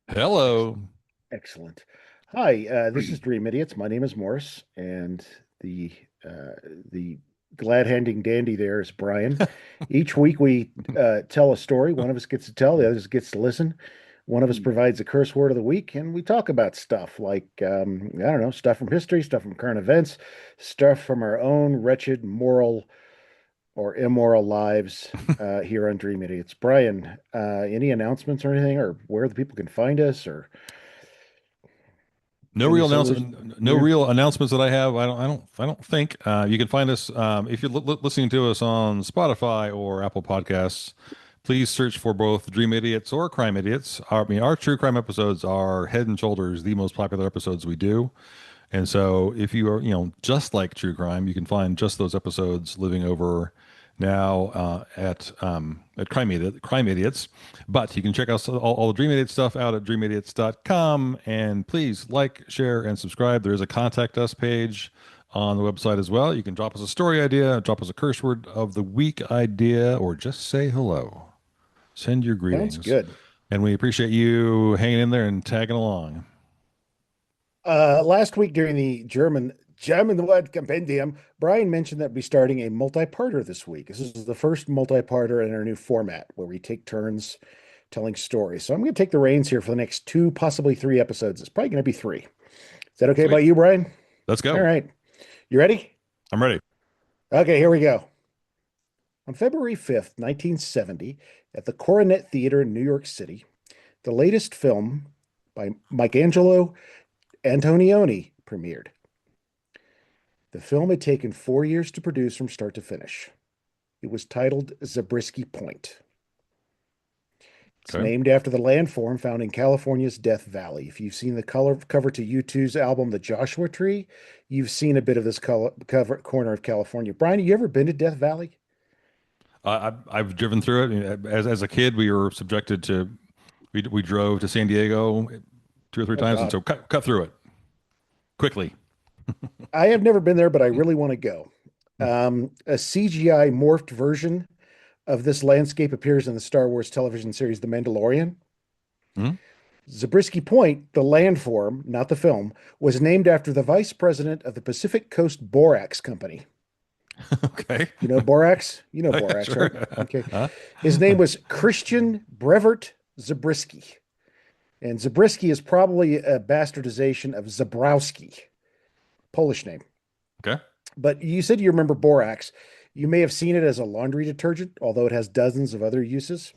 Hello. Excellent. Hi, this is Dream Idiots. My name is Morris, and the the glad-handing dandy there is Bryan. Each week we tell a story. One of us gets to tell, the other gets to listen. One of us provides a curse word of the week, and we talk about stuff like I don't know, stuff from history, stuff from current events, stuff from our own wretched moral or immoral lives here on Dream Idiots. Bryan, any announcements or anything, or where the people can find us, or No any real solution? announcement. No real announcements that I have. I don't think. You can find us if you're listening to us on Spotify or Apple Podcasts. Please search for both Dream Idiots or Crime Idiots. Our true crime episodes are head and shoulders the most popular episodes we do. And so, if you are, just like true crime, you can find just those episodes living over now at Crime Idiots. But you can check out all the Dream Idiot stuff out at dreamidiots.com. And please like, share, and subscribe. There is a contact us page on the website as well. You can drop us a story idea, drop us a curse word of the week idea, or just say hello. Send your Sounds greetings. good. And we appreciate you hanging in there and tagging along. Last week during the German word compendium, Bryan mentioned that we're starting a multi-parter this week. This is the first multi-parter in our new format where we take turns telling stories. So I'm going to take the reins here for the next two, possibly three episodes. It's probably going to be three. Is that okay by Sweet. you, Bryan? Let's All go. right. You ready? I'm ready. Okay, here we go. On February 5th, 1970, at the Coronet Theater in New York City, the latest film by Michelangelo Antonioni premiered. The film had taken 4 years to produce from start to finish. It was titled Zabriskie Point. It's Okay. named after the landform found in California's Death Valley. If you've seen the cover to U2's album, The Joshua Tree, you've seen a bit of this corner of California. Bryan, you ever been to Death Valley? I've driven through it. As a kid, we were subjected to we drove to San Diego two or three Oh, times, and God. so cut through it quickly. I have never been there, but I really want to go. A CGI morphed version of this landscape appears in the Star Wars television series The Mandalorian. Mhm. Zabriskie Point, the landform, not the film, was named after the vice president of the Pacific Coast Borax Company. Okay. You know Borax? You know Yeah, Borax, sure. right? Okay. Huh? His name was Christian Brevert Zabriskie. And Zabriskie is probably a bastardization of Zabrowski, Polish name. Okay. But you said you remember borax. You may have seen it as a laundry detergent, although it has dozens of other uses.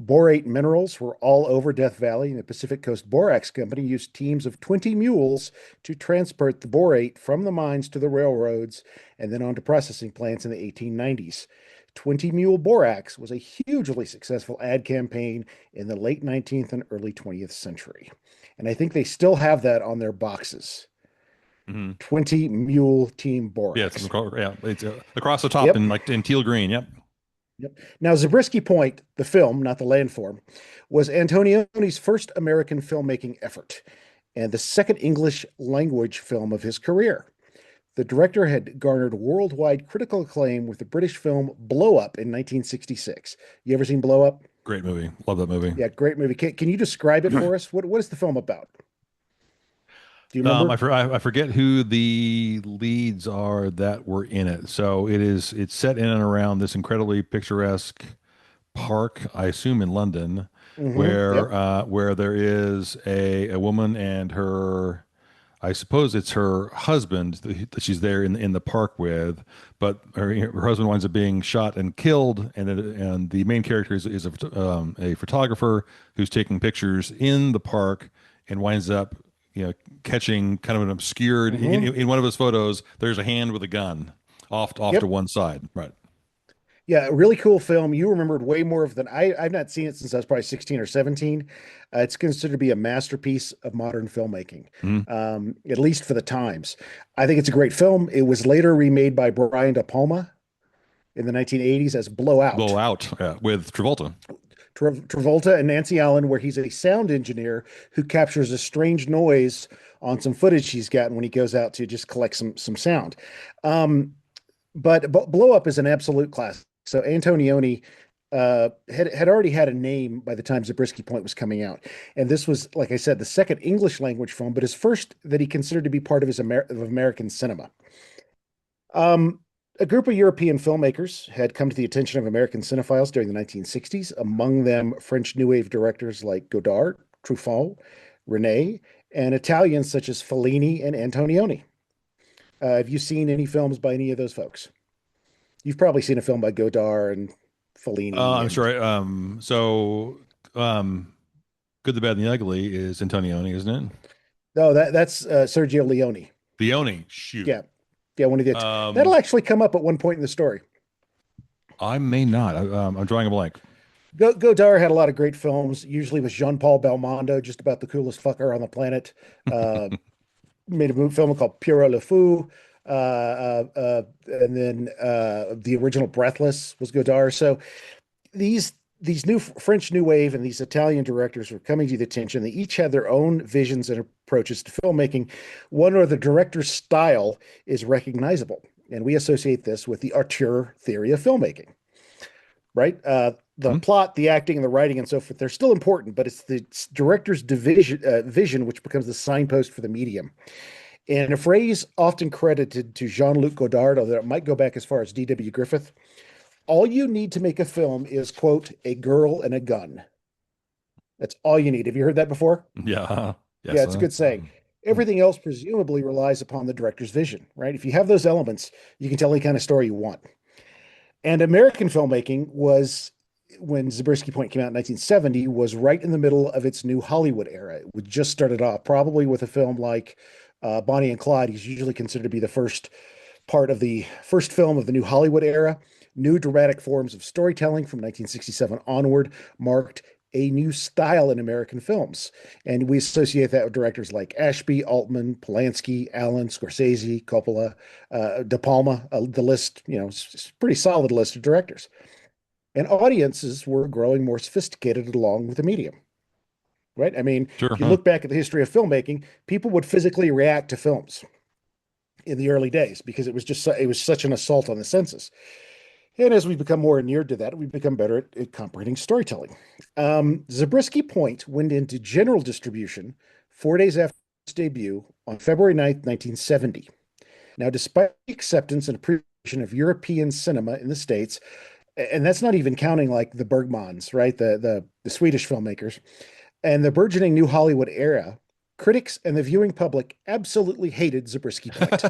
Borate minerals were all over Death Valley, and the Pacific Coast Borax Company used teams of 20 mules to transport the borate from the mines to the railroads and then onto processing plants in the 1890s. 20 mule borax was a hugely successful ad campaign in the late 19th and early 20th century. And I think they still have that on their boxes. Hmm. 20 mule team Yeah, borax. it's across the top Yep. in in teal green. Yep. Yep. Now, Zabriskie Point, the film, not the landform, was Antonioni's first American filmmaking effort and the second English language film of his career. The director had garnered worldwide critical acclaim with the British film Blow Up in 1966. You ever seen Blow Up? Great movie. Love that movie. Yeah, great movie. Can you describe it for us? What is the film about? Do you remember? I forget who the leads are that were in it. So it's set in and around this incredibly picturesque park, I assume in London, Yep. where there is a woman and her, I suppose it's her husband that she's there in the park with, but her husband winds up being shot and killed, and the main character is a photographer who's taking pictures in the park and winds up catching kind of an obscured hmm in one of his photos. There's a hand with a gun off to Yep. one side, right? Yeah, really cool film. You remembered way more of than I've not seen it since I was probably 16 or 17. It's considered to be a masterpiece of modern filmmaking, Mhm. at least for the times. I think it's a great film. It was later remade by Brian De Palma in the 1980s as Blow Blowout. Out, with Travolta. Travolta and Nancy Allen, where he's a sound engineer who captures a strange noise on some footage he's gotten when he goes out to just collect some sound. Um, but Blow Up is an absolute classic. So Antonioni had already had a name by the time Zabriskie Point was coming out, and this was, like I said, the second English language film, but his first that he considered to be part of of American cinema. Um, a group of European filmmakers had come to the attention of American cinephiles during the 1960s, among them French New Wave directors like Godard, Truffaut, Rene, and Italians such as Fellini and Antonioni. Have you seen any films by any of those folks? You've probably seen a film by Godard and Fellini I'm and sure. Um, Good, the Bad, and the Ugly is Antonioni, isn't it? no, that's Sergio Leone. Leone. Shoot. Yeah, yeah, one of the that'll Um, actually come up at one point in the story. I may not. I'm drawing a blank. Godard had a lot of great films, usually with Jean-Paul Belmondo, just about the coolest fucker on the planet. Uh, Made a film called Pierrot Le Fou, and then the original Breathless was Godard. So these these new French New Wave and these Italian directors were coming to the attention. They each had their own visions and approaches to filmmaking. One or the director's style is recognizable, and we associate this with the auteur theory of filmmaking, right? The Hmm? plot, the acting, and the writing, and so forth, they're still important, but it's the director's vision which becomes the signpost for the medium. And a phrase often credited to Jean-Luc Godard, although it might go back as far as D.W. Griffith, all you need to make a film is, quote, a girl and a gun. That's all you need. Have you heard that before? Yeah. Yeah, Yes. it's a good saying. Everything else presumably relies upon the director's vision, right? If you have those elements, you can tell any kind of story you want. And American filmmaking was, when Zabriskie Point came out in 1970, was right in the middle of its new Hollywood era. It would just started off probably with a film like Bonnie and Clyde. He's usually considered to be the first film of the new Hollywood era. New dramatic forms of storytelling from 1967 onward marked a new style in American films. And we associate that with directors like Ashby, Altman, Polanski, Allen, Scorsese, Coppola, De Palma. The list, it's a pretty solid list of directors. And audiences were growing more sophisticated along with the medium, right? I mean, Sure. if you Huh. look back at the history of filmmaking, people would physically react to films in the early days because it was such an assault on the senses. And as we become more inured to that, we become better at comprehending storytelling. Zabriskie Point went into general distribution 4 days after its debut on February 9th, 1970. Now, despite the acceptance and appreciation of European cinema in the States, and that's not even counting like the Bergmans, right? The Swedish filmmakers, and the burgeoning New Hollywood era, critics and the viewing public absolutely hated Zabriskie Point.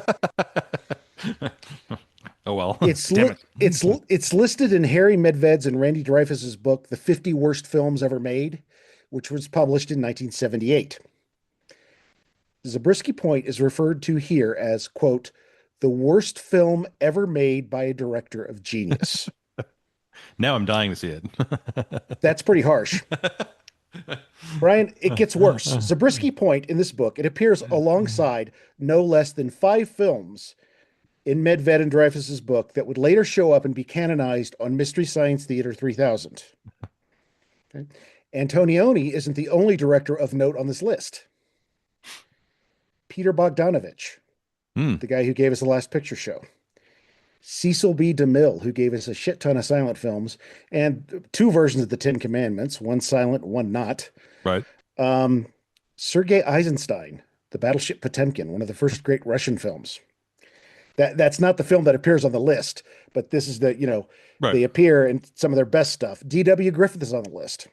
Oh well. It's Damn li- it. it's listed in Harry Medved's and Randy Dreyfuss's book, The 50 Worst Films Ever Made, which was published in 1978. Zabriskie Point is referred to here as, quote, the worst film ever made by a director of genius. Now I'm dying to see it. That's pretty harsh. Bryan, it gets worse. Zabriskie Point in this book, it appears alongside no less than 5 films in Medved and Dreyfuss's book that would later show up and be canonized on Mystery Science Theater 3000. Okay. Antonioni isn't the only director of note on this list. Peter Bogdanovich, Hmm. the guy who gave us the Last Picture Show. Cecil B. DeMille, who gave us a shit ton of silent films and 2 versions of the Ten Commandments, one silent, one not. Right. Um, Sergei Eisenstein, The Battleship Potemkin, one of the first great Russian films. That's not the film that appears on the list, but this is Right. they appear in some of their best stuff. D.W. Griffith is on the list.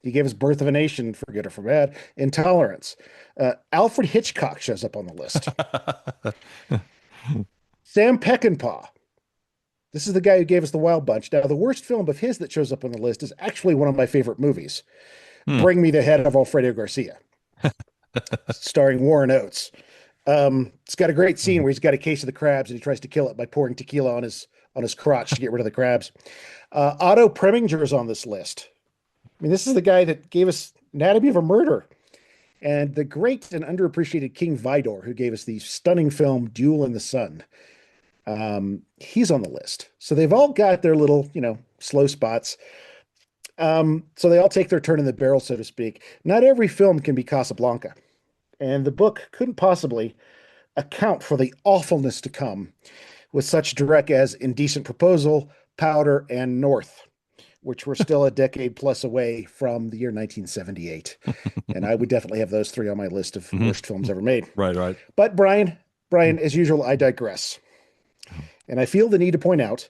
He gave us Birth of a Nation, for good or for bad, Intolerance. Alfred Hitchcock shows up on the list. Sam Peckinpah. This is the guy who gave us The Wild Bunch. Now, the worst film of his that shows up on the list is actually one of my favorite movies, Hmm. Bring Me the Head of Alfredo Garcia, starring Warren Oates. It's got a great scene where he's got a case of the crabs and he tries to kill it by pouring tequila on his crotch to get rid of the crabs. Otto Preminger is on this list. I mean, this is the guy that gave us Anatomy of a Murder and the great and underappreciated King Vidor, who gave us the stunning film Duel in the Sun. He's on the list. So they've all got their little, slow spots. So they all take their turn in the barrel, so to speak. Not every film can be Casablanca. And the book couldn't possibly account for the awfulness to come with such direct as Indecent Proposal, Powder, and North. which we're still a decade plus away from the year 1978. And I would definitely have those three on my list of Hmm. worst films ever made. Right, right. But Bryan, as usual, I digress. And I feel the need to point out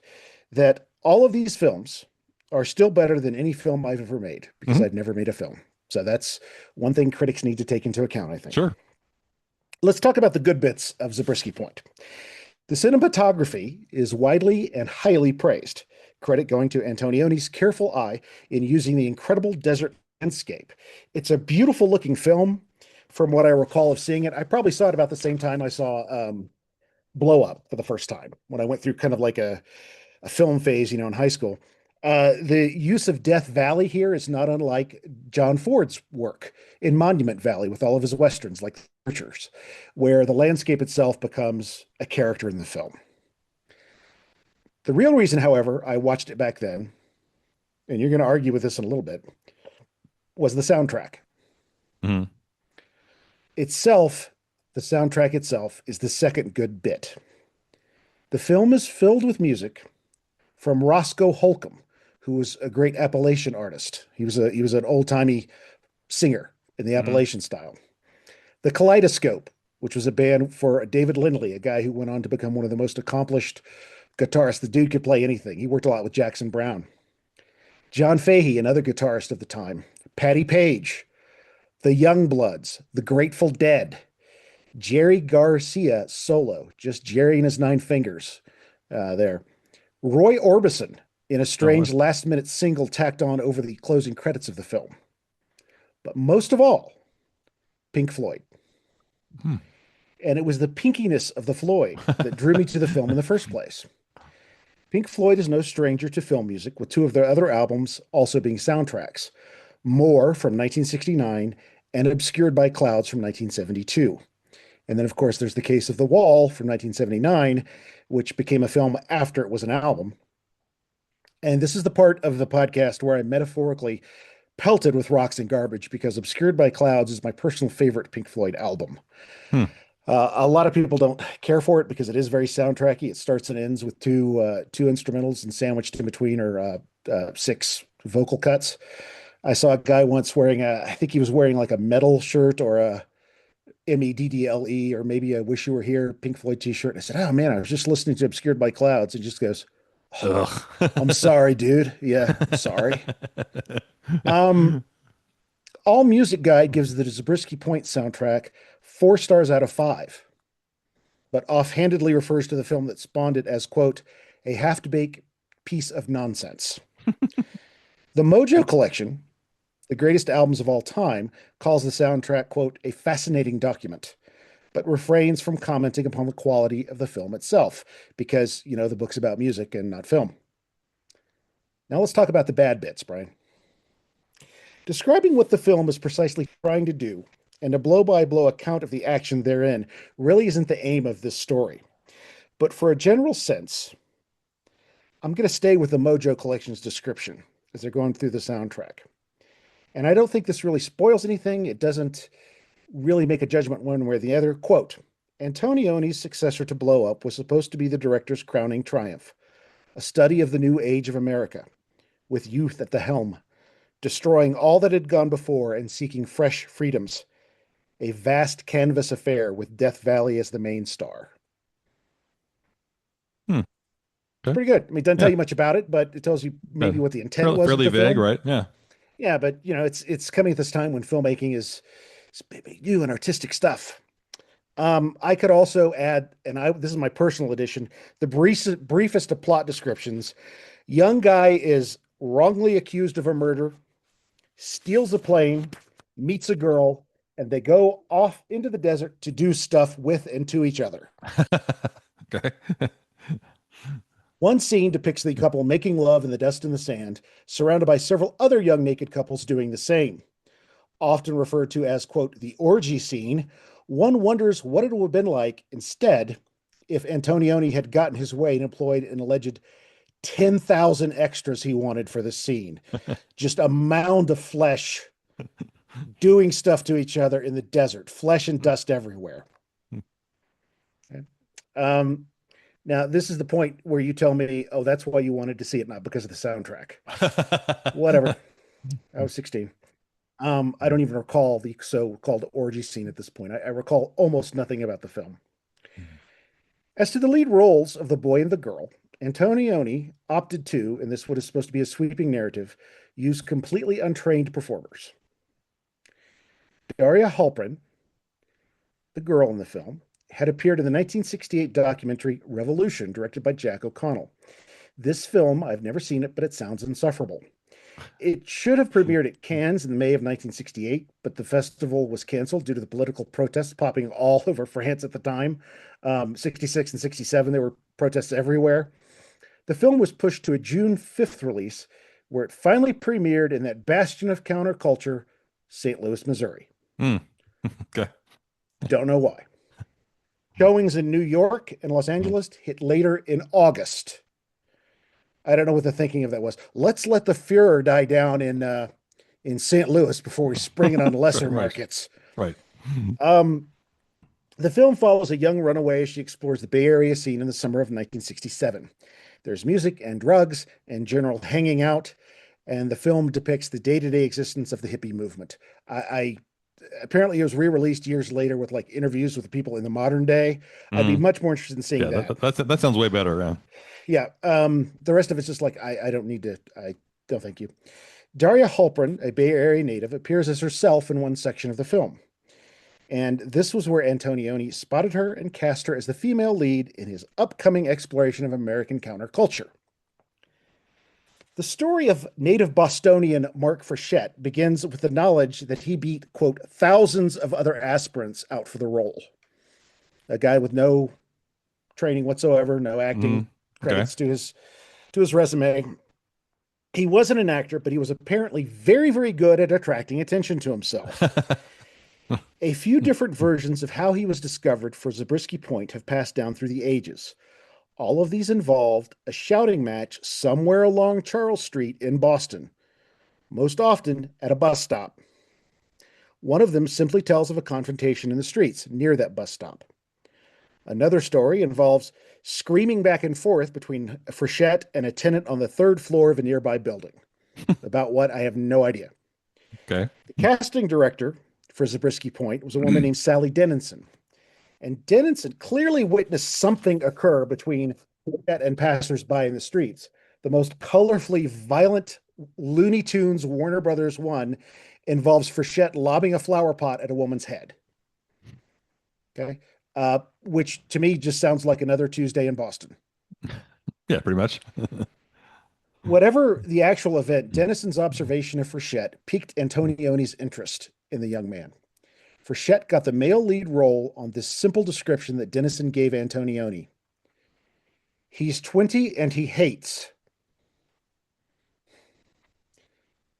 that all of these films are still better than any film I've ever made because Hmm. I've never made a film. So that's one thing critics need to take into account, I think. Sure. Let's talk about the good bits of Zabriskie Point. The cinematography is widely and highly praised, credit going to Antonioni's careful eye in using the incredible desert landscape. It's a beautiful looking film from what I recall of seeing it. I probably saw it about the same time I saw Blow Up for the first time when I went through kind of like a film phase, in high school. The use of Death Valley here is not unlike John Ford's work in Monument Valley with all of his westerns, like Searchers, where the landscape itself becomes a character in the film. The real reason, however, I watched it back then, and you're going to argue with this in a little bit, was the soundtrack. Hmm. Itself, the soundtrack itself is the second good bit. The film is filled with music from Roscoe Holcomb, who was a great Appalachian artist. He was an old-timey singer in the Hmm. Appalachian style. The Kaleidoscope, which was a band for David Lindley, a guy who went on to become one of the most accomplished guitarists. The dude could play anything. He worked a lot with Jackson Browne. John Fahey, another guitarist of the time. Patty Page, the Youngbloods, the Grateful Dead. Jerry Garcia solo, just Jerry and his nine fingers there. Roy Orbison in a Oh, strange last minute single tacked on over the closing credits of the film. But most of all, Pink Floyd. hmm. And it was the pinkiness of the Floyd that drew me to the film in the first place. Pink Floyd is no stranger to film music, with two of their other albums also being soundtracks: More from 1969 and Obscured by Clouds from 1972. And then, of course, there's The Case of the Wall from 1979, which became a film after it was an album. And this is the part of the podcast where I metaphorically pelted with rocks and garbage because Obscured by Clouds is my personal favorite Pink Floyd album. Hmm. A lot of people don't care for it because it is very soundtracky. It starts and ends with two instrumentals, and sandwiched in between are six vocal cuts. I saw a guy once wearing I think he was wearing like a metal shirt or a Meddle, or maybe a Wish You Were Here Pink Floyd t-shirt. And I said, "Oh man, I was just listening to Obscured by Clouds." And he just goes, "Oh, I'm Ugh. sorry, dude. Yeah, I'm sorry." Um, All Music Guide gives the Zabriskie Point soundtrack 4 stars out of 5, but offhandedly refers to the film that spawned it as, quote, a half-baked piece of nonsense. The Mojo Collection, the greatest albums of all time, calls the soundtrack, quote, a fascinating document, but refrains from commenting upon the quality of the film itself because, the book's about music and not film. Now let's talk about the bad bits, Bryan. Describing what the film is precisely trying to do and a blow by blow account of the action therein really isn't the aim of this story. But for a general sense, I'm going to stay with the Mojo Collection's description as they're going through the soundtrack. And I don't think this really spoils anything. It doesn't really make a judgment one way or the other. Quote, Antonioni's successor to Blow Up was supposed to be the director's crowning triumph, a study of the new age of America, with youth at the helm, destroying all that had gone before and seeking fresh freedoms. A vast canvas affair with Death Valley as the main star. Hmm. It's Okay. pretty good. I mean, it doesn't tell Yeah. you much about it, but it tells you maybe what the intent was with Fairly the vague, film. right? Yeah. Yeah, but it's coming at this time when filmmaking is new and artistic stuff. I could also add, and this is my personal edition, the briefest of plot descriptions. Young guy is wrongly accused of a murder, steals a plane, meets a girl, and they go off into the desert to do stuff with and to each other. Okay. One scene depicts the couple making love in the dust and the sand, surrounded by several other young naked couples doing the same. Often referred to as, quote, the orgy scene, one wonders what it would have been like instead if Antonioni had gotten his way and employed an alleged 10,000 extras he wanted for the scene. Just a mound of flesh doing stuff to each other in the desert, flesh and dust everywhere. Okay. Um, Now, this is the point where you tell me, oh, that's why you wanted to see it, not because of the soundtrack. Whatever. I was 16. I don't even recall the so-called orgy scene at this point. I recall almost nothing about the film. As to the lead roles of the boy and the girl, Antonioni opted to, in this what is supposed to be a sweeping narrative, use completely untrained performers. Daria Halprin, the girl in the film, had appeared in the 1968 documentary Revolution, directed by Jack O'Connell. This film, I've never seen it, but it sounds insufferable. It should have premiered at Cannes in May of 1968, but the festival was canceled due to the political protests popping all over France at the time. 66 and 67, there were protests everywhere. The film was pushed to a June 5th release, where it finally premiered in that bastion of counterculture, St. Louis, Missouri. Hmm. Okay. Don't know why. Showings in New York and Los Angeles hit later in August. I don't know what the thinking of that was. Let's let the furor die down in St. Louis before we spring it on lesser Right. markets. Right. Um, the film follows a young runaway as she explores the Bay Area scene in the summer of 1967. There's music and drugs and general hanging out, and the film depicts the day-to-day existence of the hippie movement. I apparently it was re-released years later with like interviews with people in the modern day. I'd be Mm. much more interested in seeing Yeah, that. that sounds way better. Yeah. Yeah. The rest of it's just like I don't need to. I don't thank you. Daria Halprin, a Bay Area native, appears as herself in one section of the film. And this was where Antonioni spotted her and cast her as the female lead in his upcoming exploration of American counterculture. The story of native Bostonian Mark Frechette begins with the knowledge that he beat, quote, thousands of other aspirants out for the role. A guy with no training whatsoever, no Mm. acting Okay. credits to his resume. He wasn't an actor, but he was apparently very, very good at attracting attention to himself. A few different versions of how he was discovered for Zabriskie Point have passed down through the ages. All of these involved a shouting match somewhere along Charles Street in Boston, most often at a bus stop. One of them simply tells of a confrontation in the streets near that bus stop. Another story involves screaming back and forth between Frechette and a tenant on the third floor of a nearby building. About what, I have no idea. Okay. The casting director for Zabriskie Point was a woman named Sally Dennison. And Dennison clearly witnessed something occur between Frechette and passersby in the streets. The most colorfully violent Looney Tunes Warner Brothers one involves Frechette lobbing a flower pot at a woman's head. Okay. Which to me just sounds like another Tuesday in Boston. Yeah, pretty much. Whatever the actual event, Dennison's observation of Frechette piqued Antonioni's interest in the young man. Frechette got the male lead role on this simple description that Dennison gave Antonioni. He's 20 and he hates.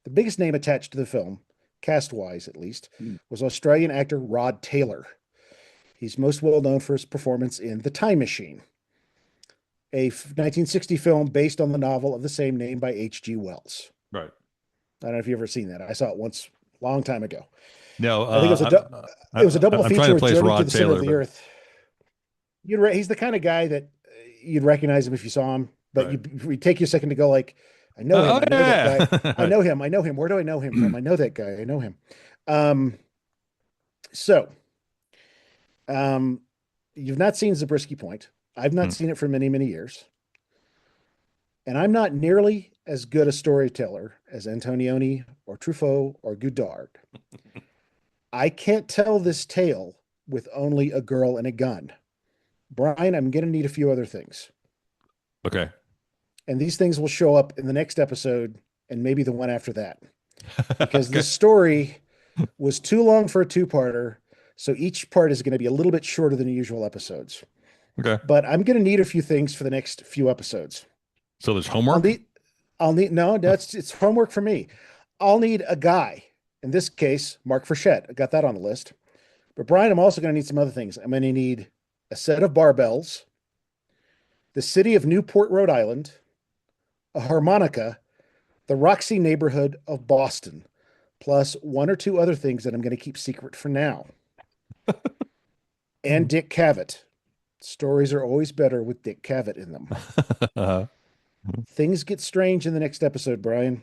The biggest name attached to the film, cast-wise at least, was Australian actor Rod Taylor. He's most well known for his performance in The Time Machine, a 1960 film based on the novel of the same name by H.G. Wells. Right. I don't know if you've ever seen that. I saw it once, a long time ago. No, I think it was a double I'm trying feature to with place Journey to Rod the Center of Taylor, the but Earth. He's the kind of guy that you'd recognize him if you saw him, but right. you'd take you a second to go like, I know him. Oh I know that yeah. guy. I Right. know him. I know him. Where do I know him from? I know that guy. I know him. Um, so um, you've not seen Zabriskie Point. I've not Hmm. seen it for many, many years. And I'm not nearly as good a storyteller as Antonioni or Truffaut or Godard. I can't tell this tale with only a girl and a gun. Bryan, I'm going to need a few other things. Okay. And these things will show up in the next episode and maybe the one after that. Because Okay. this story was too long for a two-parter, so each part is going to be a little bit shorter than the usual episodes. Okay. But I'm going to need a few things for the next few episodes. So there's I'll homework. need no, it's homework for me. I'll need a guy. In this case, Mark Frechette. I got that on the list. But Bryan, I'm also going to need some other things. I'm going to need a set of barbells, the city of Newport, Rhode Island, a harmonica, the Roxy neighborhood of Boston, plus one or two other things that I'm going to keep secret for now, and Dick Cavett. Stories are always better with Dick Cavett in them. Uh, Things get strange in the next episode, Brian.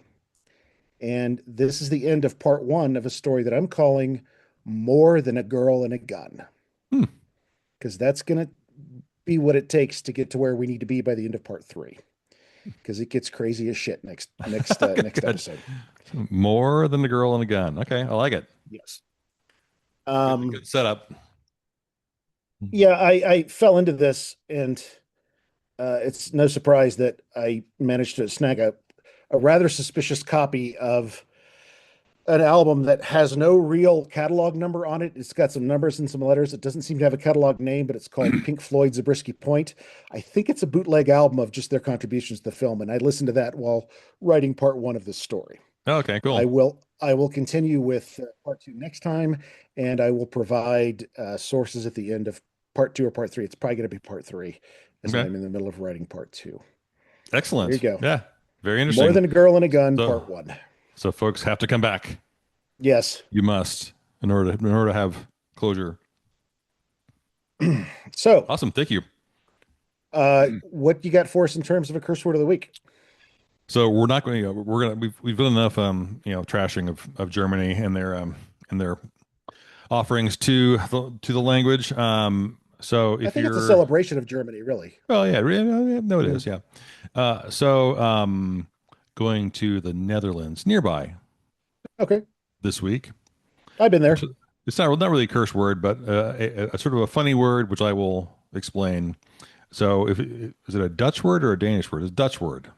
And this is the end of part one of a story that I'm calling More Than a Girl and a Gun, hmm, because that's going to be what it takes to get to where we need to be by the end of part three, because it gets crazy as shit okay, next good. episode. More than a girl and a gun. Okay, I like it. Yes. Good setup. Yeah, I fell into this, and it's no surprise that I managed to snag a rather suspicious copy of an album that has no real catalog number on it. It's got some numbers and some letters. It doesn't seem to have a catalog name, but it's called Pink Floyd Zabriskie Point. I think it's a bootleg album of just their contributions to the film, and I listened to that while writing part one of this story. Okay, I cool. will I will continue with part two next time, and I will provide sources at the end of part two or part three. It's probably going to be part three, as Okay, I'm in the middle of writing part two. There you excellent. go. Yeah, very More interesting. Than a Girl and a Gun, So, part one. so folks have to come back. Yes. You must in order to have closure. So, Awesome, thank you. what you got for us in terms of a curse word of the week? So we're not going to, we've done enough, trashing of Germany and their offerings to the language. So I if think it's a you're, celebration of Germany, really. well, yeah, no, it Mhm. is, yeah. So going to the Netherlands nearby Okay, this week. I've been there. So it's not really a curse word, but a sort of a funny word, which I will explain. So is it a Dutch word or a Danish word? It's a Dutch word.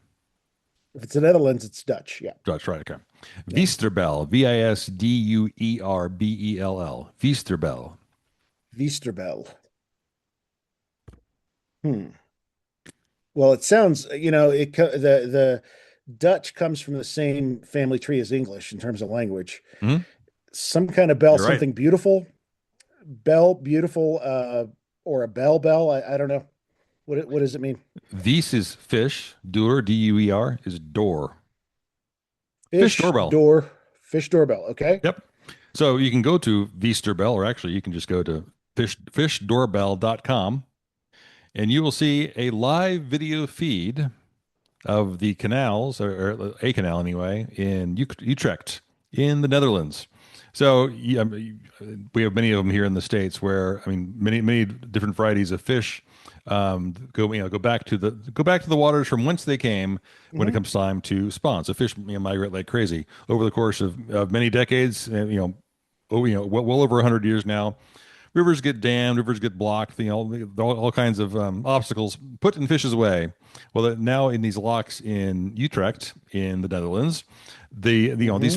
If it's the Netherlands, it's Dutch. Yeah, Dutch, right? Okay. yeah. Vesterbel, Vistuerbell, Vesterbel. Weesterbel. Hmm. Well, it sounds, the Dutch comes from the same family tree as English in terms of language. Hmm. Some kind of bell, You're right. something beautiful, bell, beautiful, or a bell. I don't know. What does it mean? Vis is fish. Doer, Duer, is door. Fish Fish doorbell. door, fish doorbell. Okay. Yep. So you can go to Vesterbel, or actually you can just go to fishdoorbell.com, and you will see a live video feed of the canals, or a canal anyway, in Utrecht in the Netherlands. So yeah, we have many of them here in the States where, I mean, many different varieties of fish go back to the waters from whence they came when it Hmm. comes time to spawn. So fish, migrate like crazy over the course of many decades, well over 100 years now. Rivers get dammed, rivers get blocked, all kinds of obstacles put in fish's way. Well, now in these locks in Utrecht in the Netherlands, Hmm. these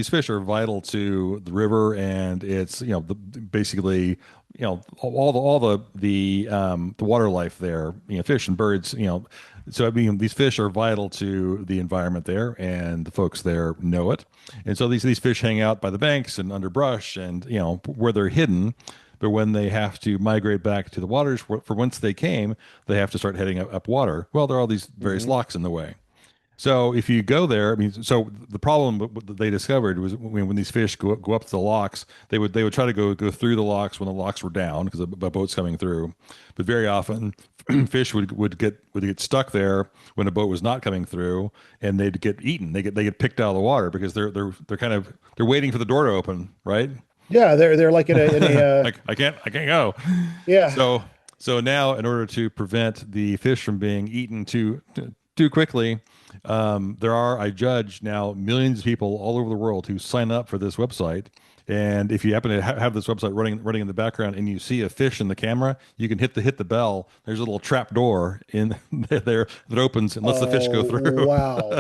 fish are vital to the river, and it's basically the water life there, fish and birds, so I mean these fish are vital to the environment there, and the folks there know it. And so these fish hang out by the banks and under brush, and where they're hidden. But when they have to migrate back to the waters for whence they came, they have to start heading up water. Well, there are all these various Hmm. locks in the way. So if you go there, I mean, so the problem that they discovered was when these fish go up to the locks, they would try to go through the locks when the locks were down because a boat's coming through. But very often, fish would get stuck there when a boat was not coming through, and they'd get eaten. They get picked out of the water because they're waiting for the door to open, right? Yeah, they're like Like I can't go. yeah. So so now, in order to prevent the fish from being eaten too quickly, I judge now millions of people all over the world who sign up for this website. And if you happen to have this website running in the background, and you see a fish in the camera, you can hit the bell. There's a little trap door in there that opens and lets the fish go Oh, through. wow.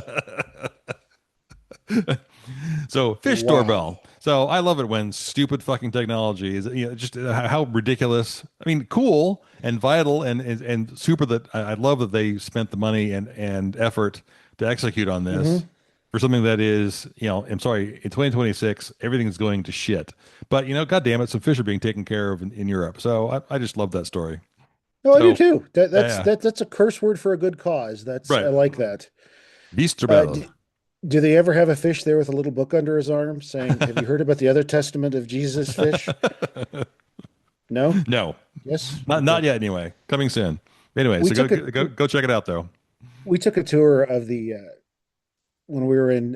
So fish Wow. doorbell. So I love it when stupid fucking technology is, just how ridiculous. I mean, cool and vital and super. That I love that they spent the money and effort to execute on this Hmm. for something that is, I'm sorry, in 2026 everything's going to shit. But God damn it, some fish are being taken care of in Europe. So I just love that story. No, I do So too. yeah, That's a curse word for a good cause. I right, like that. Uh, Vistarbel. do, do they ever have a fish there with a little book under his arm saying, "Have you heard about the other testament of Jesus fish?" No? No, Yes. Not Okay. yet anyway. Coming soon. Anyway, We so took a go check it out though. we took a tour of the when we were in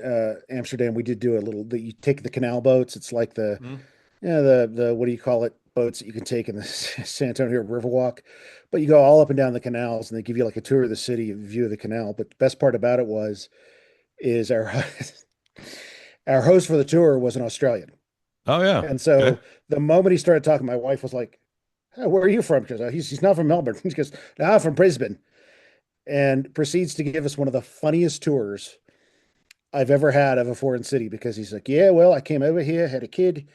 Amsterdam. We did do a little. You take the canal boats. It's like the Mhm. the what do you call it? Boats that you can take in the San Antonio Riverwalk, but you go all up and down the canals, and they give you like a tour of the city, a view of the canal. But the best part about it was is our our host for the tour was an Australian, Oh yeah. and Okay. so the moment he started talking, my wife was like, "Oh, where are you from?" Because he's not from Melbourne. He goes, "No, I'm from Brisbane," and proceeds to give us one of the funniest tours I've ever had of a foreign city because he's like, "Yeah, well, I came over here, had a kid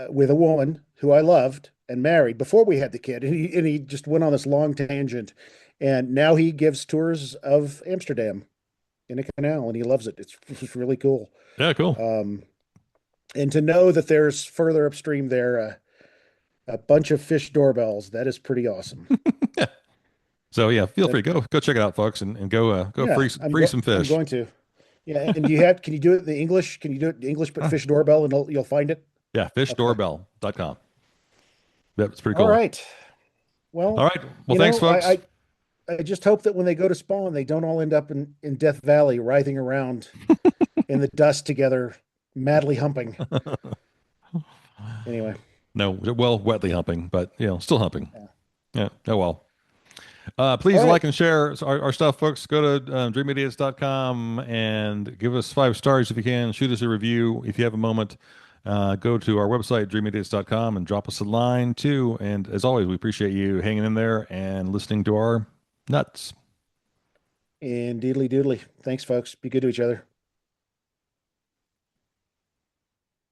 with a woman who I loved and married before we had the kid," and he just went on this long tangent, and now he gives tours of Amsterdam in a canal, and he loves it. It's really cool. Yeah, cool. Um, and to know that there's further upstream there a bunch of fish doorbells, that is pretty awesome. So yeah, feel That free go check it out, folks, and go yeah, free some I'm fish. going to. Yeah, and can you do it in the English? Can you do it in English but Huh. fish doorbell and you'll find it? Yeah, Okay. fishdoorbell.com. Yep, it's pretty All cool. right. All Well, right. Well, thanks, I, folks. I just hope that when they go to spawn, they don't all end up in Death Valley writhing around in the dust together, madly humping. Anyway, No, well, wetly humping, but still humping. yeah. Yeah. Oh well. All Please right. like and share our stuff, folks. Go to dreamidiots.com and give us 5 stars if you can. Shoot us a review if you have a moment. Go to our website, dreamidiots.com, and drop us a line too. And as always, we appreciate you hanging in there and listening to our nuts. And doodly doodly. Thanks, folks. Be good to each other.